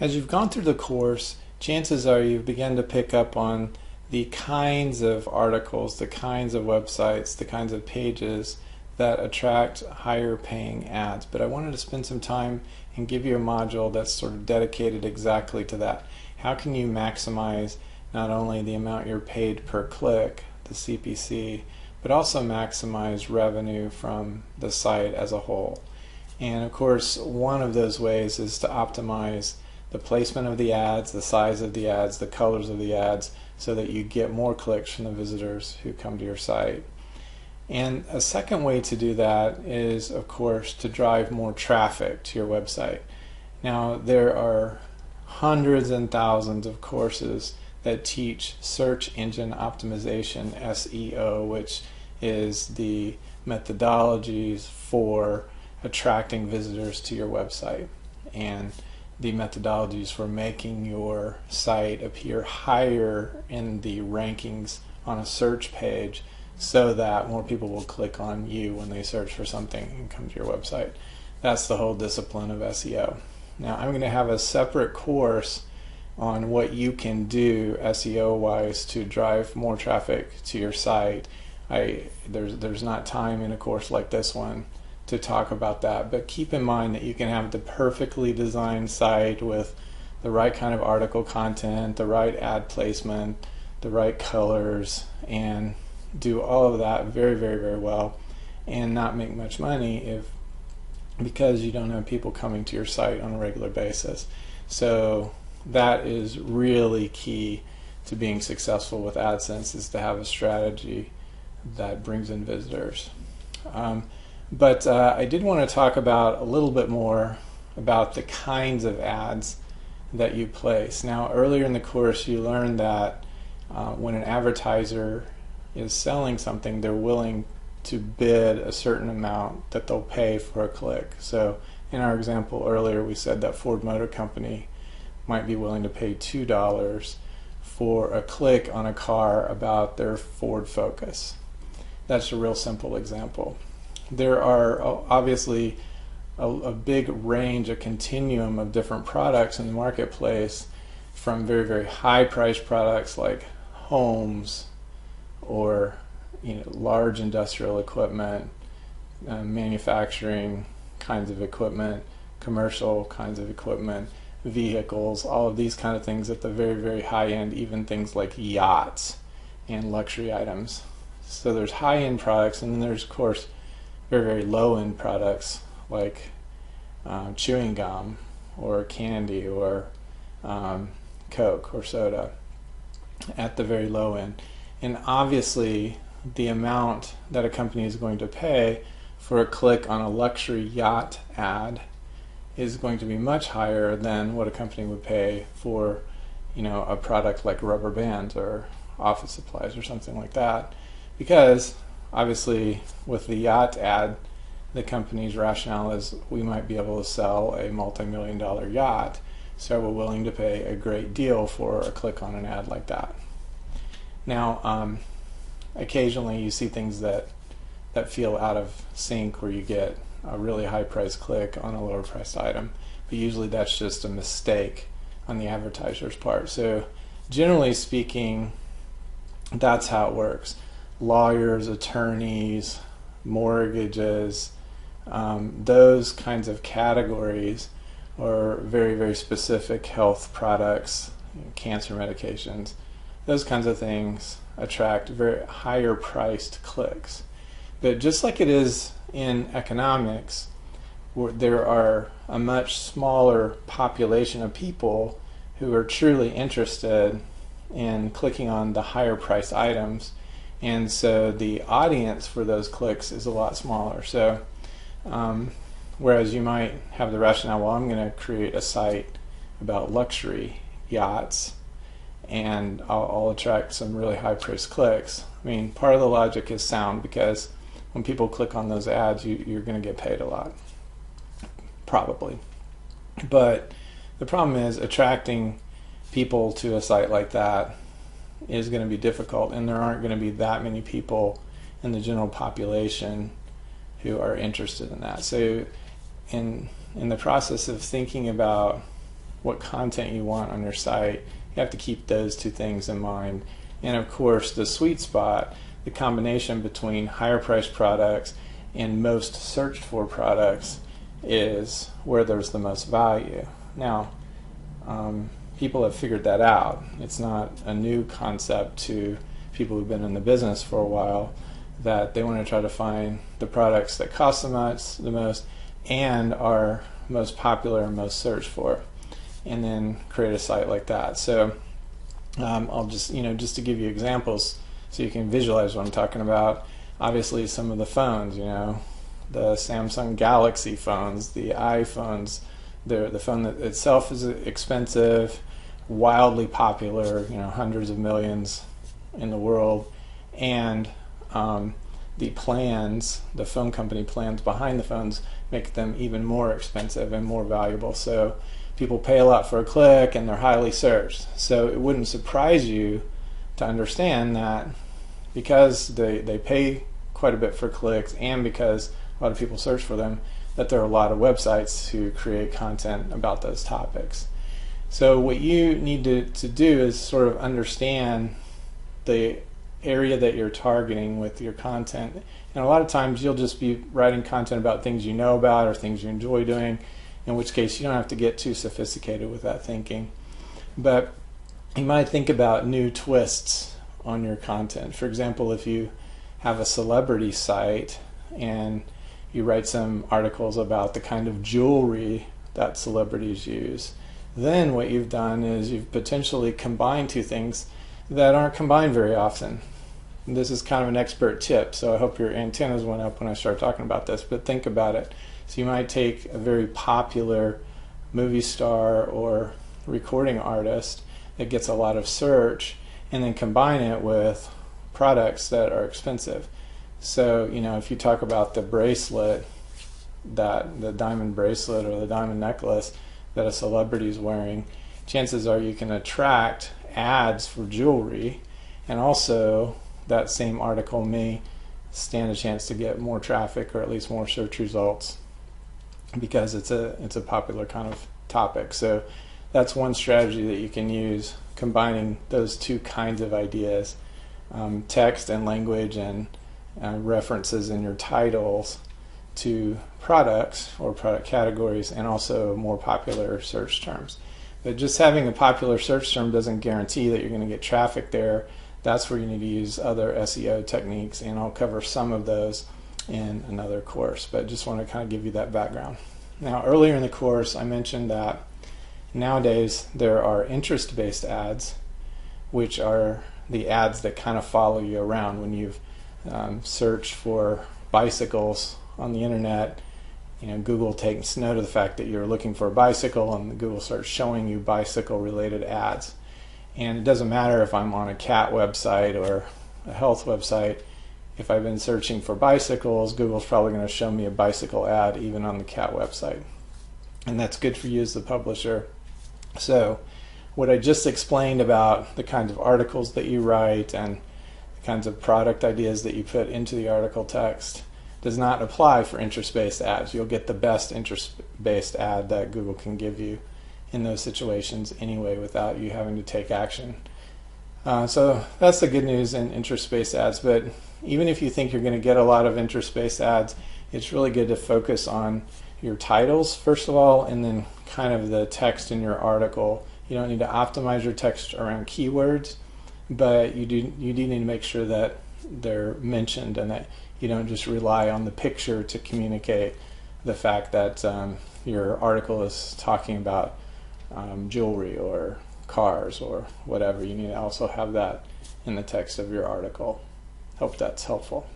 As you've gone through the course, chances are you've begun to pick up on the kinds of articles, the kinds of websites, the kinds of pages that attract higher paying ads. But I wanted to spend some time and give you a module that's sort of dedicated exactly to that. How can you maximize not only the amount you're paid per click, the CPC, but also maximize revenue from the site as a whole? And of course, one of those ways is to optimize the placement of the ads, the size of the ads, the colors of the ads, so that you get more clicks from the visitors who come to your site. And a second way to do that is, of course, to drive more traffic to your website. Now, there are hundreds and thousands of courses that teach search engine optimization, SEO, which is the methodologies for attracting visitors to your website and the methodologies for making your site appear higher in the rankings on a search page so that more people will click on you when they search for something and come to your website. That's the whole discipline of SEO. Now, I'm going to have a separate course on what you can do SEO wise to drive more traffic to your site. There's not time in a course like this one to talk about that, but keep in mind that you can have the perfectly designed site with the right kind of article content, the right ad placement, the right colors, and do all of that very, very, very well and not make much money because you don't have people coming to your site on a regular basis. So that is really key to being successful with AdSense, is to have a strategy that brings in visitors. But I did want to talk about a little bit more about the kinds of ads that you place. Now, earlier in the course you learned that when an advertiser is selling something, they're willing to bid a certain amount that they'll pay for a click. So in our example earlier, we said that Ford Motor Company might be willing to pay $2 for a click on a car about their Ford Focus. That's a real simple example. There are obviously a big range, a continuum of different products in the marketplace, from very, very high priced products like homes or large industrial equipment, manufacturing kinds of equipment, commercial kinds of equipment, vehicles, all of these kind of things at the very, very high end, even things like yachts and luxury items. So there's high-end products, and then there's, of course, very, very low-end products like chewing gum or candy or Coke or soda at the very low end. And obviously the amount that a company is going to pay for a click on a luxury yacht ad is going to be much higher than what a company would pay for a product like rubber bands or office supplies or something like that, because obviously with the yacht ad, the company's rationale is we might be able to sell a multi-million-dollar yacht, so we're willing to pay a great deal for a click on an ad like that. Now, occasionally you see things that feel out of sync, where you get a really high price click on a lower priced item, but usually that's just a mistake on the advertiser's part. So generally speaking, that's how it works. Lawyers, attorneys, mortgages, those kinds of categories, or very, very specific health products, cancer medications, those kinds of things attract very higher priced clicks. But just like it is in economics, where there are a much smaller population of people who are truly interested in clicking on the higher priced items, and so the audience for those clicks is a lot smaller. So whereas you might have the rationale, well, I'm going to create a site about luxury yachts and I'll attract some really high priced clicks. I mean, part of the logic is sound, because when people click on those ads, you're going to get paid a lot, probably. But the problem is attracting people to a site like that is going to be difficult, and there aren't going to be that many people in the general population who are interested in that. So in the process of thinking about what content you want on your site. You have to keep those two things in mind. And of course, the sweet spot, the combination between higher priced products and most searched for products, is where there's the most value. Now, people have figured that out. It's not a new concept to people who've been in the business for a while, that they want to try to find the products that cost the most and are most popular and most searched for, and then create a site like that. So I'll just to give you examples so you can visualize what I'm talking about. Obviously, some of the phones, the Samsung Galaxy phones, the iPhones, the phone that itself is expensive, wildly popular, hundreds of millions in the world, and the plans, the phone company plans behind the phones, make them even more expensive and more valuable. So people pay a lot for a click, and they're highly searched. So it wouldn't surprise you to understand that because they pay quite a bit for clicks, and because a lot of people search for them, that there are a lot of websites who create content about those topics. So what you need to do is sort of understand the area that you're targeting with your content. And a lot of times you'll just be writing content about things you know about or things you enjoy doing, in which case you don't have to get too sophisticated with that thinking. But you might think about new twists on your content. For example, if you have a celebrity site and you write some articles about the kind of jewelry that celebrities use, then what you've done is you've potentially combined two things that aren't combined very often. And this is kind of an expert tip, so I hope your antennas went up when I started talking about this, but think about it. So you might take a very popular movie star or recording artist that gets a lot of search and then combine it with products that are expensive. So, if you talk about the bracelet, the diamond bracelet or the diamond necklace that a celebrity is wearing, chances are you can attract ads for jewelry, and also that same article may stand a chance to get more traffic or at least more search results because it's a popular kind of topic. So that's one strategy that you can use, combining those two kinds of ideas, text and language and references in your titles to products or product categories, and also more popular search terms. But just having a popular search term doesn't guarantee that you're going to get traffic there. That's where you need to use other SEO techniques, and I'll cover some of those in another course, but just want to kind of give you that background. Now, earlier in the course I mentioned that nowadays there are interest-based ads, which are the ads that kind of follow you around. When you've searched for bicycles on the internet, Google takes note of the fact that you're looking for a bicycle, and Google starts showing you bicycle related ads. And it doesn't matter if I'm on a cat website or a health website. If I've been searching for bicycles, Google's probably going to show me a bicycle ad even on the cat website. And that's good for you as the publisher. So what I just explained about the kinds of articles that you write and the kinds of product ideas that you put into the article text does not apply for interest-based ads. You'll get the best interest-based ad that Google can give you in those situations anyway without you having to take action. So that's the good news in interest-based ads. But even if you think you're going to get a lot of interest-based ads, it's really good to focus on your titles first of all, and then kind of the text in your article. You don't need to optimize your text around keywords, but you do need to make sure that they're mentioned and that you don't just rely on the picture to communicate the fact that your article is talking about jewelry or cars or whatever. You need to also have that in the text of your article. Hope that's helpful.